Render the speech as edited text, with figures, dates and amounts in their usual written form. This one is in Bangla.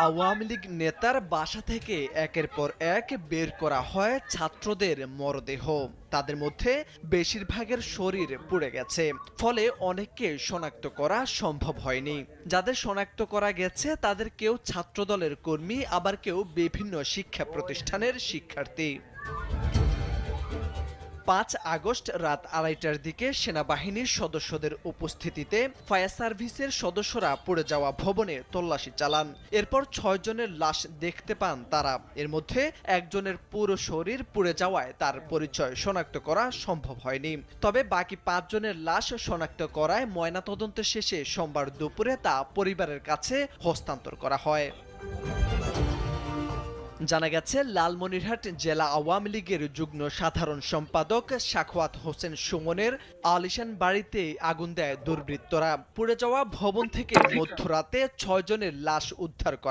আওয়ামী লীগ নেতার বাসা থেকে একের পর এক বের করা হয় ছাত্রদের মরদেহ। তাদের মধ্যে বেশিরভাগের শরীর পুড়ে গেছে, ফলে অনেককে শনাক্ত করা সম্ভব হয়নি। যাদের শনাক্ত করা গেছে তাদের কেউ ছাত্রদলের কর্মী, আবার কেউ বিভিন্ন শিক্ষা প্রতিষ্ঠানের শিক্ষার্থী। ৫ আগস্ট রাত ২:৩০টার দিকে সেনাবাহিনীর সদস্যদের উপস্থিতিতে ফায়ার সার্ভিসের সদস্যরা পড়ে যাওয়া ভবনে তল্লাশি চালান। এরপর ৬ জনের লাশ দেখতে পান তারা। এর মধ্যে একজনের পুরো শরীর পুড়ে যাওয়ায় তার পরিচয় শনাক্ত করা সম্ভব হয়নি। তবে বাকি ৫ জনের লাশ শনাক্ত করায় ময়নাতদন্ত শেষে সোমবার দুপুরে তা পরিবারের কাছে হস্তান্তর করা হয়। জানা গেছে, লালমনিরহাট জেলা আওয়ামী লীগের যুগ্ম সাধারণ সম্পাদক সাখাওয়াত হোসেন সুমনের আলিশান বাড়িতে আগুন দেয় দুর্বৃত্তরা। পুড়ে যাওয়া ভবন থেকে মধ্যরাতে ৬ জনের লাশ উদ্ধার করা